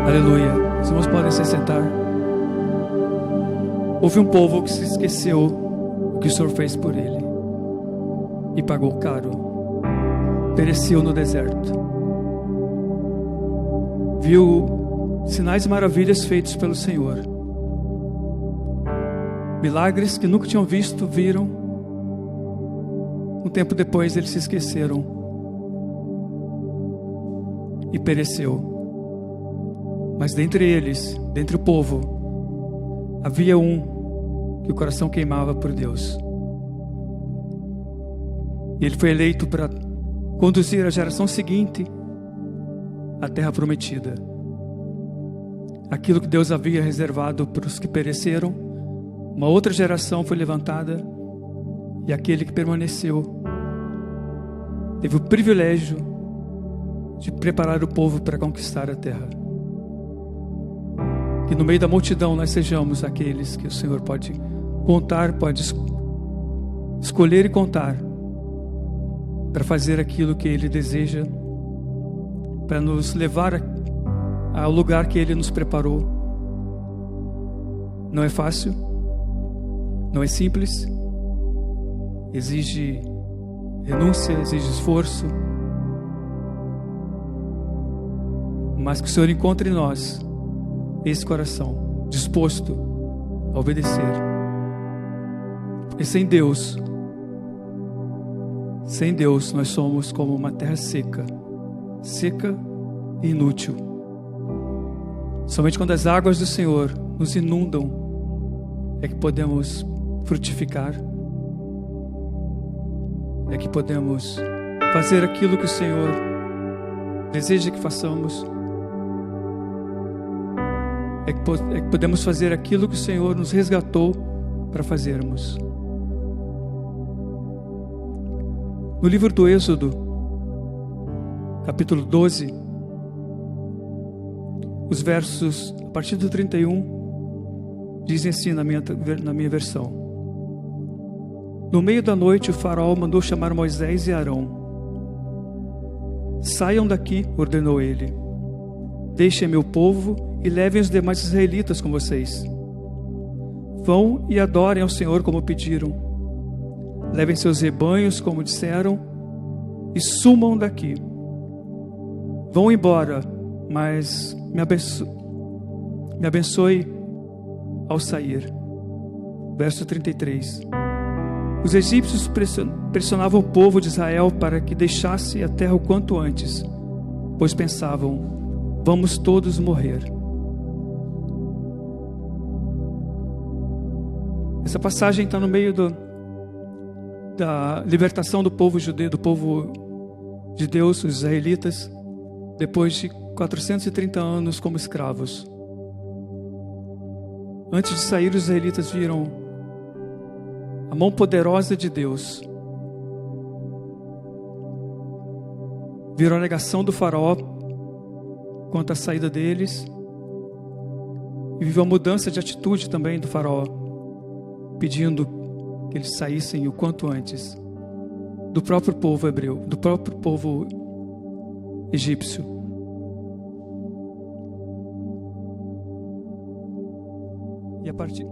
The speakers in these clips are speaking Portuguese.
Aleluia. Os irmãos podem se sentar. Houve um povo que se esqueceu o que o Senhor fez por ele e pagou caro. Pereceu no deserto. Viu sinais e maravilhas feitos pelo Senhor. Milagres que nunca tinham visto, viram. Um tempo depois eles se esqueceram e pereceu. Mas dentre eles, dentre o povo, havia um que o coração queimava por Deus. E ele foi eleito para conduzir a geração seguinte à terra prometida. Aquilo que Deus havia reservado para os que pereceram, uma outra geração foi levantada, e aquele que permaneceu teve o privilégio de preparar o povo para conquistar a terra. Que no meio da multidão nós sejamos aqueles que o Senhor pode contar, pode escolher e contar, para fazer aquilo que Ele deseja, para nos levar ao lugar que Ele nos preparou. Não é fácil, não é simples, exige renúncia, exige esforço, mas que o Senhor encontre em nós esse coração disposto a obedecer. Porque sem Deus nós somos como uma terra seca e inútil. Somente quando as águas do Senhor nos inundam é que podemos frutificar, é que podemos fazer aquilo que o Senhor deseja que façamos, é que podemos fazer aquilo que o Senhor nos resgatou para fazermos. No livro do Êxodo, capítulo 12, os versos a partir do 31, dizem assim na minha versão: No meio da noite o faraó mandou chamar Moisés e Arão. Saiam daqui, ordenou ele. Deixem meu povo e levem os demais israelitas com vocês. Vão e adorem ao Senhor como pediram. Levem seus rebanhos como disseram e sumam daqui. Vão embora, mas me abençoe ao sair. Verso 33. Os egípcios pressionavam o povo de Israel para que deixasse a terra o quanto antes, pois pensavam: vamos todos morrer. Essa passagem está no meio da libertação do povo judeu, do povo de Deus, os israelitas, depois de 430 anos como escravos. Antes de sair, os israelitas viram a mão poderosa de Deus. Viram a negação do faraó quanto à saída deles, e viu a mudança de atitude também do faraó, pedindo que eles saíssem o quanto antes do próprio povo hebreu, do próprio povo egípcio. E a partir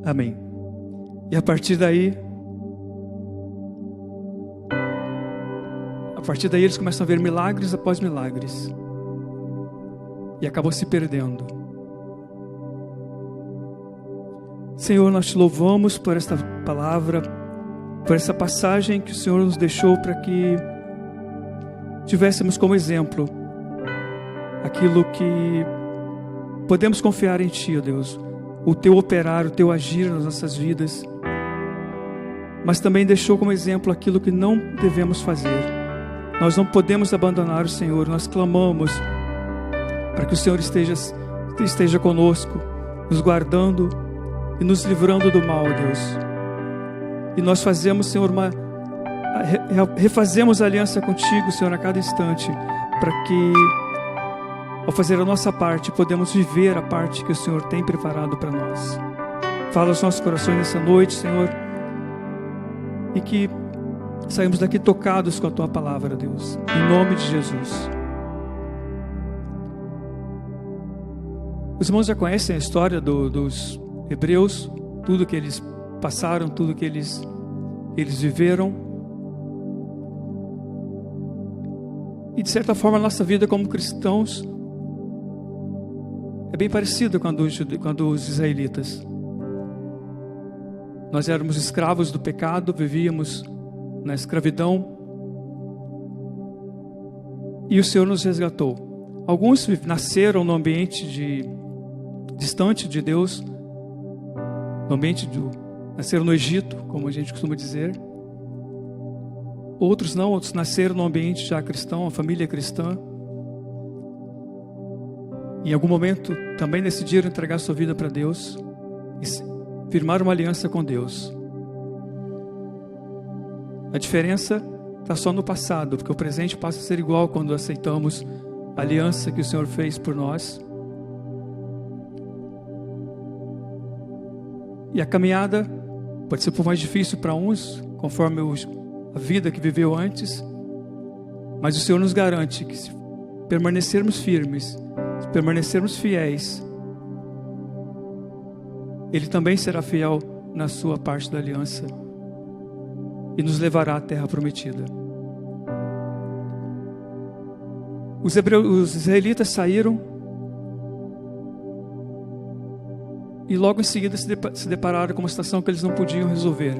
Amém. E a partir daí eles começam a ver milagres após milagres. E acabou se perdendo. Senhor, nós te louvamos por esta palavra, por essa passagem que o Senhor nos deixou para que tivéssemos como exemplo aquilo que podemos confiar em Ti, ó Deus, o Teu operar, o Teu agir nas nossas vidas, mas também deixou como exemplo aquilo que não devemos fazer. Nós não podemos abandonar o Senhor. Nós clamamos para que o Senhor esteja conosco, nos guardando e nos livrando do mal, Deus. E nós fazemos, Senhor, refazemos a aliança contigo, Senhor, a cada instante, para que, ao fazer a nossa parte, podemos viver a parte que o Senhor tem preparado para nós. Fala aos nossos corações nessa noite, Senhor, e que saímos daqui tocados com a Tua palavra, Deus, em nome de Jesus. Os irmãos já conhecem a história dos hebreus, tudo que eles passaram, tudo que eles viveram. E de certa forma a nossa vida como cristãos é bem parecida com a dos israelitas. Nós éramos escravos do pecado, vivíamos na escravidão, e o Senhor nos resgatou. Alguns nasceram no ambiente distante de Deus, no ambiente nasceram no Egito, como a gente costuma dizer. Outros não, outros nasceram no ambiente já cristão, uma família cristã. E em algum momento também decidiram entregar sua vida para Deus e firmar uma aliança com Deus. A diferença está só no passado, porque o presente passa a ser igual quando aceitamos a aliança que o Senhor fez por nós. E a caminhada pode ser um pouco mais difícil para uns, conforme a vida que viveu antes, mas o Senhor nos garante que se permanecermos firmes, se permanecermos fiéis, Ele também será fiel na sua parte da aliança e nos levará à terra prometida. Os israelitas saíram e logo em seguida se depararam com uma situação que eles não podiam resolver.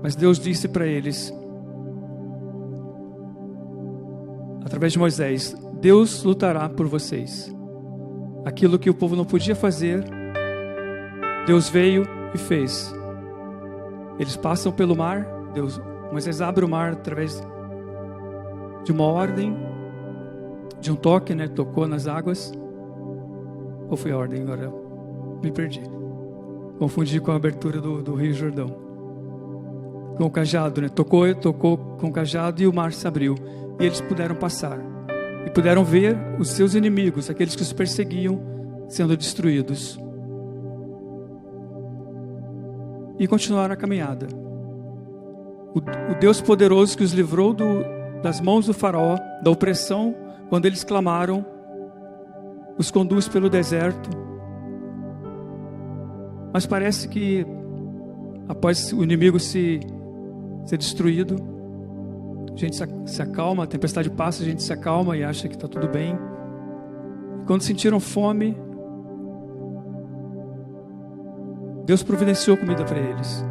Mas Deus disse para eles, através de Moisés: Deus lutará por vocês. Aquilo que o povo não podia fazer, Deus veio e fez. Eles passam pelo mar, Moisés abre o mar através de uma ordem, de um toque, tocou nas águas. Ou foi a ordem? Agora me perdi. Confundi com a abertura do Rio Jordão. Com o cajado, tocou com o cajado e o mar se abriu. E eles puderam passar. E puderam ver os seus inimigos, aqueles que os perseguiam, sendo destruídos. E continuaram a caminhada. O Deus poderoso que os livrou das mãos do faraó, da opressão, quando eles clamaram, os conduz pelo deserto. Mas parece que após o inimigo ser destruído, a gente se acalma, a tempestade passa, a gente se acalma e acha que está tudo bem. E quando sentiram fome, Deus providenciou comida para eles.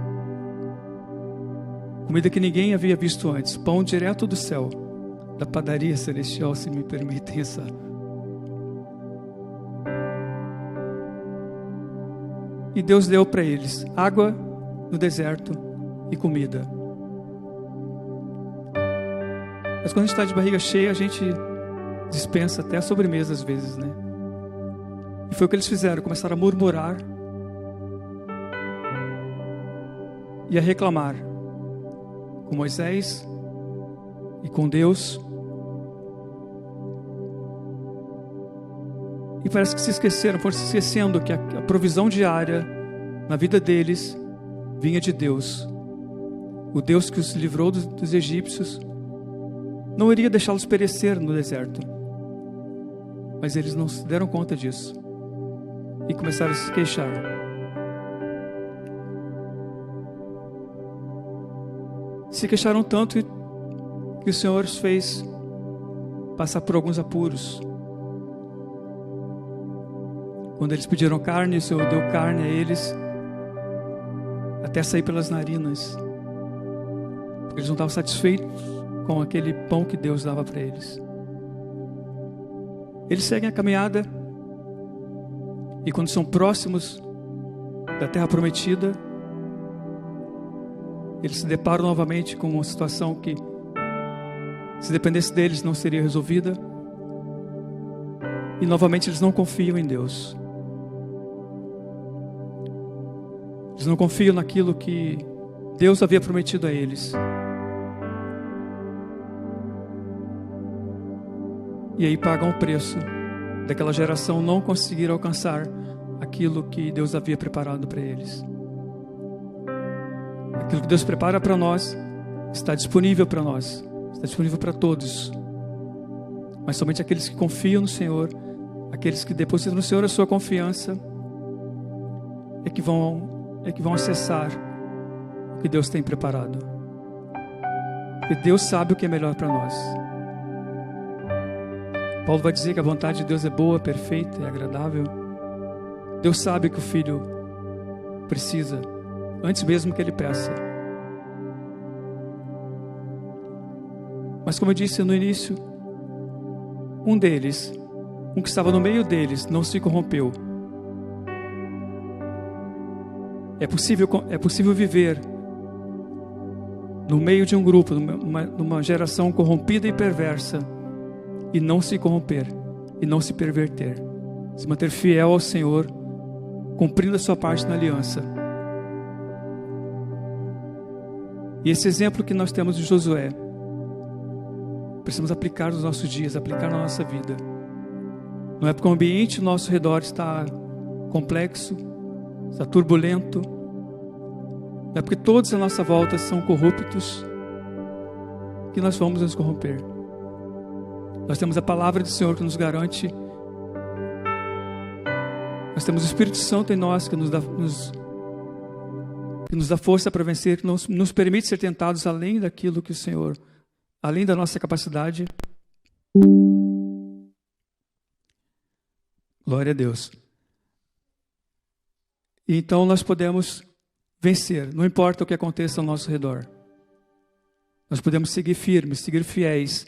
Comida que ninguém havia visto antes. Pão direto do céu, da padaria celestial, se me permitem essa. E Deus deu para eles água no deserto e comida. Mas quando a gente está de barriga cheia, a gente dispensa até a sobremesa às vezes, E foi o que eles fizeram, começaram a murmurar e a reclamar com Moisés e com Deus. E parece que foram se esquecendo que a provisão diária na vida deles vinha de Deus. O Deus que os livrou dos egípcios não iria deixá-los perecer no deserto. Mas eles não se deram conta disso e começaram a se queixar. Se queixaram tanto que o Senhor os fez passar por alguns apuros. Quando eles pediram carne, o Senhor deu carne a eles até sair pelas narinas, porque eles não estavam satisfeitos com aquele pão que Deus dava para eles. Eles seguem a caminhada e quando são próximos da terra prometida, eles se deparam novamente com uma situação que, se dependesse deles, não seria resolvida. E novamente eles não confiam em Deus. Eles não confiam naquilo que Deus havia prometido a eles. E aí pagam o preço daquela geração não conseguir alcançar aquilo que Deus havia preparado para eles. Aquilo que Deus prepara para nós está disponível para nós, está disponível para todos. Mas somente aqueles que confiam no Senhor, aqueles que depositam no Senhor a sua confiança, é que vão acessar o que Deus tem preparado. Porque Deus sabe o que é melhor para nós. Paulo vai dizer que a vontade de Deus é boa, perfeita e agradável. Deus sabe que o filho precisa, antes mesmo que ele peça. Mas como eu disse no início, um que estava no meio deles, não se corrompeu. É possível viver no meio de um grupo, numa geração corrompida e perversa, e não se corromper, e não se perverter, se manter fiel ao Senhor, cumprindo a sua parte na aliança. E esse exemplo que nós temos de Josué, precisamos aplicar nos nossos dias, aplicar na nossa vida. Não é porque o ambiente ao nosso redor está complexo, está turbulento, não é porque todos à nossa volta são corruptos, que nós vamos nos corromper. Nós temos a palavra do Senhor que nos garante. Nós temos o Espírito Santo em nós que nos dá força para vencer, que nos permite ser tentados além daquilo que o Senhor, além da nossa capacidade. Glória a Deus. E então nós podemos vencer, não importa o que aconteça ao nosso redor. Nós podemos seguir firmes, seguir fiéis,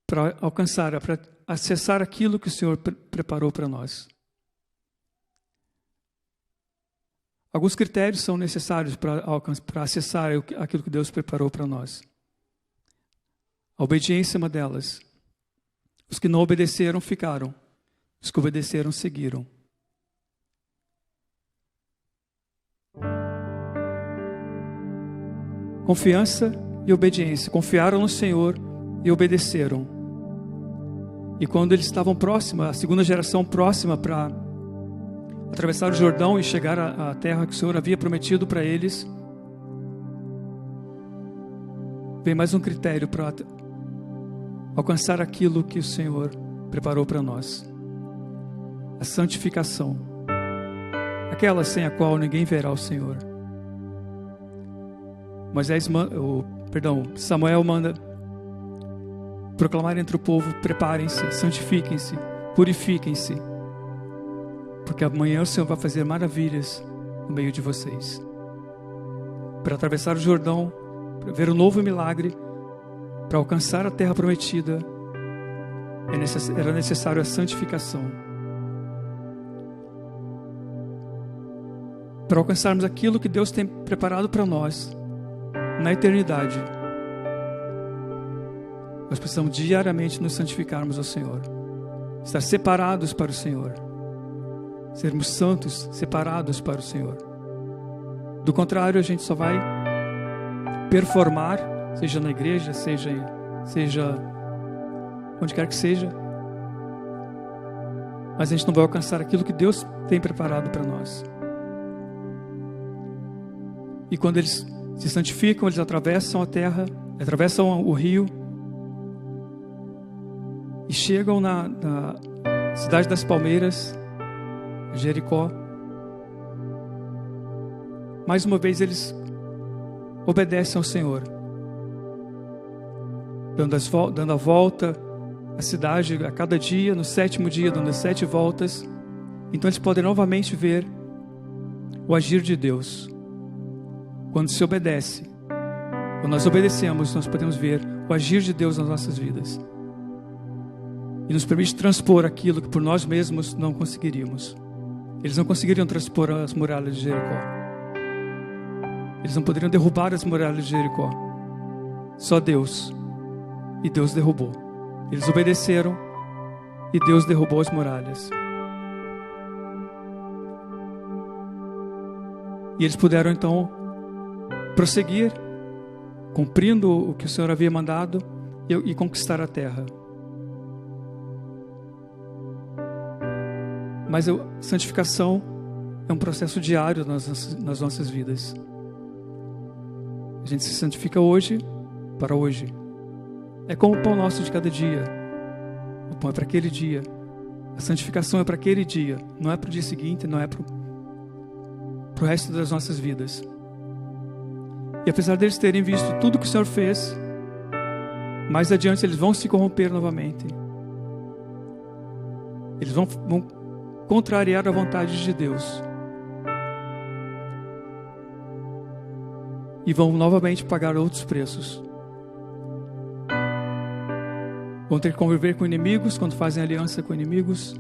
para alcançar, para acessar aquilo que o Senhor preparou para nós. Alguns critérios são necessários para acessar aquilo que Deus preparou para nós. A obediência é uma delas. Os que não obedeceram ficaram. Os que obedeceram seguiram. Confiança e obediência. Confiaram no Senhor e obedeceram. E quando eles estavam próximos, a segunda geração próxima para atravessar o Jordão e chegar à terra que o Senhor havia prometido para eles, vem mais um critério para alcançar aquilo que o Senhor preparou para nós: a santificação, aquela sem a qual ninguém verá o Senhor. Samuel manda proclamar entre o povo: preparem-se, santifiquem-se, purifiquem-se, porque amanhã o Senhor vai fazer maravilhas no meio de vocês. Para atravessar o Jordão, para ver um novo milagre, para alcançar a terra prometida, era necessário a santificação. Para alcançarmos aquilo que Deus tem preparado para nós na eternidade, nós precisamos diariamente nos santificarmos ao Senhor, estar separados para o Senhor, sermos santos, separados para o Senhor. Do contrário, a gente só vai performar, seja na igreja, seja onde quer que seja, mas a gente não vai alcançar aquilo que Deus tem preparado para nós. E quando eles se santificam, eles atravessam a terra, atravessam o rio e chegam na cidade das palmeiras, Jericó. Mais uma vez eles obedecem ao Senhor, dando a volta à cidade a cada dia, no 7º dia, dando as 7 voltas. Então eles podem novamente ver o agir de Deus. Quando se obedece, quando nós obedecemos, nós podemos ver o agir de Deus nas nossas vidas. E nos permite transpor aquilo que por nós mesmos não conseguiríamos. Eles não conseguiriam transpor as muralhas de Jericó. Eles não poderiam derrubar as muralhas de Jericó. Só Deus. E Deus derrubou. Eles obedeceram e Deus derrubou as muralhas. E eles puderam então prosseguir, cumprindo o que o Senhor havia mandado e conquistar a terra. Mas a santificação é um processo diário nas nossas vidas. A gente se santifica hoje para hoje. É como o pão nosso de cada dia. O pão é para aquele dia. A santificação é para aquele dia. Não é para o dia seguinte, não é para o resto das nossas vidas. E apesar deles terem visto tudo que o Senhor fez, mais adiante eles vão se corromper novamente. Eles vão contrariar a vontade de Deus. E vão novamente pagar outros preços. Vão ter que conviver com inimigos quando fazem aliança com inimigos,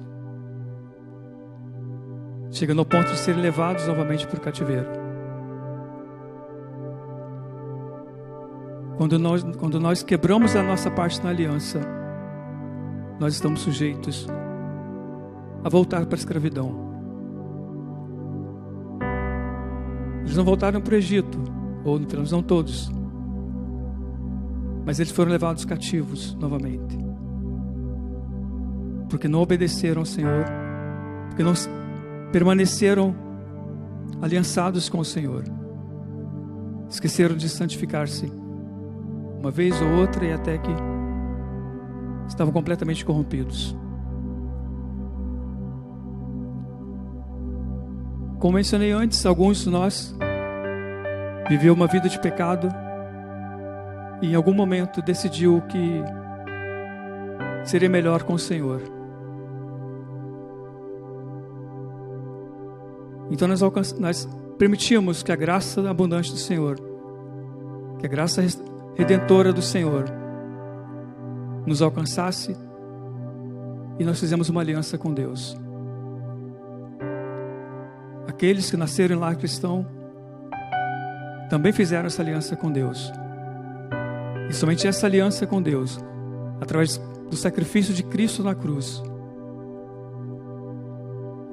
chegando ao ponto de serem levados novamente para o cativeiro. Quando nós quebramos a nossa parte na aliança, nós estamos sujeitos a voltar para a escravidão. Eles não voltaram para o Egito, ou pelo menos não todos, mas eles foram levados cativos novamente, porque não obedeceram ao Senhor, porque não permaneceram aliançados com o Senhor, esqueceram de santificar-se uma vez ou outra e até que estavam completamente corrompidos. Como mencionei antes, alguns de nós viveu uma vida de pecado e em algum momento decidiu que seria melhor com o Senhor. Então nós permitimos que a graça abundante do Senhor, que a graça redentora do Senhor nos alcançasse e nós fizemos uma aliança com Deus. Aqueles que nasceram em lar cristão também fizeram essa aliança com Deus. E somente essa aliança com Deus, através do sacrifício de Cristo na cruz,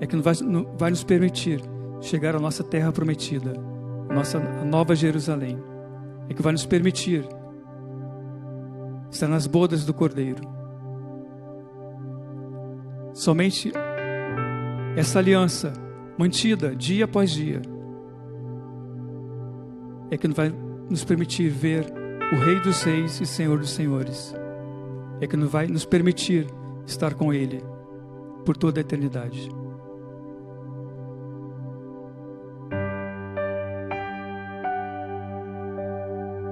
é que vai nos permitir chegar à nossa terra prometida, a nova Jerusalém. É que vai nos permitir estar nas bodas do Cordeiro. Somente essa aliança, mantida dia após dia, é que vai nos permitir ver o Rei dos Reis e Senhor dos Senhores. É que vai nos permitir estar com Ele por toda a eternidade.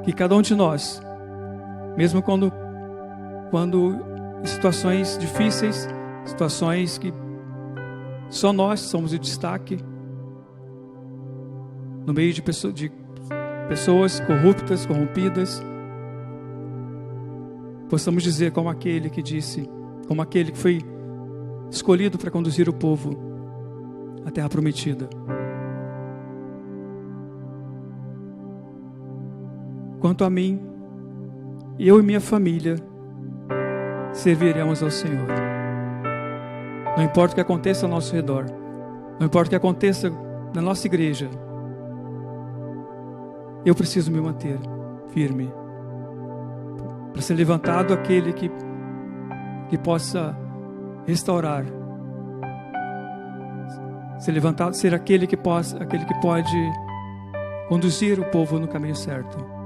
Que cada um de nós, mesmo quando em situações difíceis, situações que só nós somos o destaque, no meio de pessoas corruptas, corrompidas, possamos dizer como aquele que foi escolhido para conduzir o povo à terra prometida. Quanto a mim, eu e minha família serviremos ao Senhor. Não importa o que aconteça ao nosso redor, não importa o que aconteça na nossa igreja, eu preciso me manter firme para ser levantado aquele que possa restaurar, ser aquele que pode conduzir o povo no caminho certo.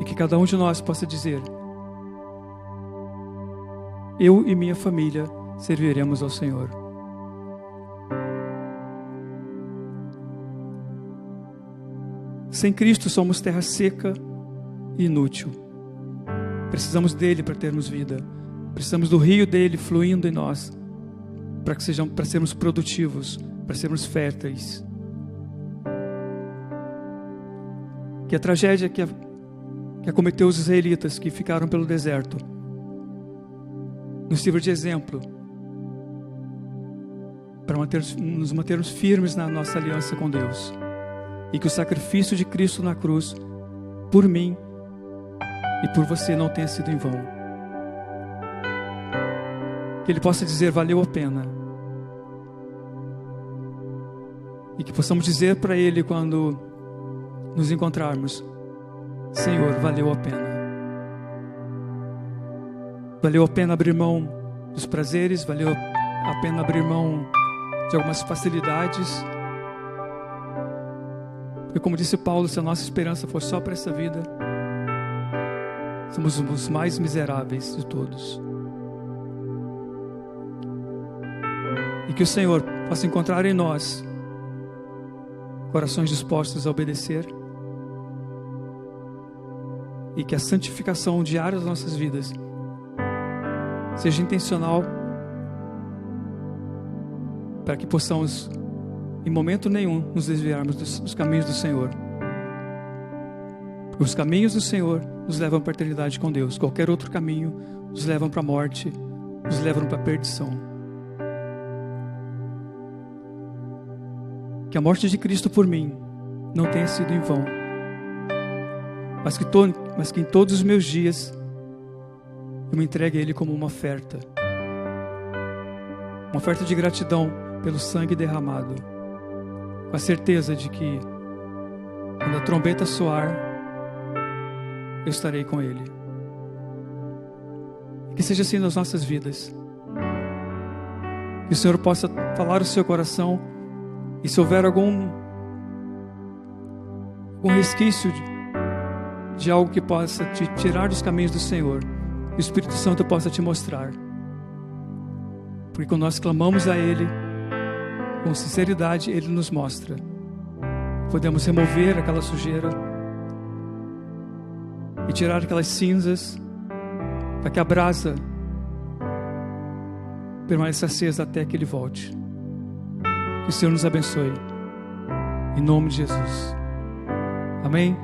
E que cada um de nós possa dizer: eu e minha família serviremos ao Senhor. Sem Cristo somos terra seca e inútil. Precisamos dele para termos vida. Precisamos do rio dele fluindo em nós para sermos produtivos, para sermos férteis. Que a tragédia que acometeu os israelitas que ficaram pelo deserto nos sirva de exemplo para nos mantermos firmes na nossa aliança com Deus, e que o sacrifício de Cristo na cruz por mim e por você não tenha sido em vão, que Ele possa dizer: valeu a pena, e que possamos dizer para Ele quando nos encontrarmos: Senhor, valeu a pena. Valeu a pena abrir mão dos prazeres, valeu a pena abrir mão de algumas facilidades, Porque como disse Paulo, se a nossa esperança for só para essa vida, somos os mais miseráveis de todos. E que o Senhor possa encontrar em nós corações dispostos a obedecer, e que a santificação diária das nossas vidas seja intencional, para que possamos em momento nenhum nos desviarmos dos caminhos do Senhor. Os caminhos do Senhor nos levam para a eternidade com Deus. Qualquer outro caminho nos levam para a morte, nos levam para a perdição. Que a morte de Cristo por mim não tenha sido em vão, mas que em todos os meus dias eu me entregue a Ele como uma oferta de gratidão pelo sangue derramado, com a certeza de que quando a trombeta soar, eu estarei com Ele. Que seja assim nas nossas vidas. Que o Senhor possa falar o seu coração, e se houver algum resquício de algo que possa te tirar dos caminhos do Senhor, que o Espírito Santo possa te mostrar. Porque quando nós clamamos a Ele com sinceridade, Ele nos mostra. Podemos remover aquela sujeira e tirar aquelas cinzas, para que a brasa permaneça acesa até que Ele volte. Que o Senhor nos abençoe, em nome de Jesus. Amém?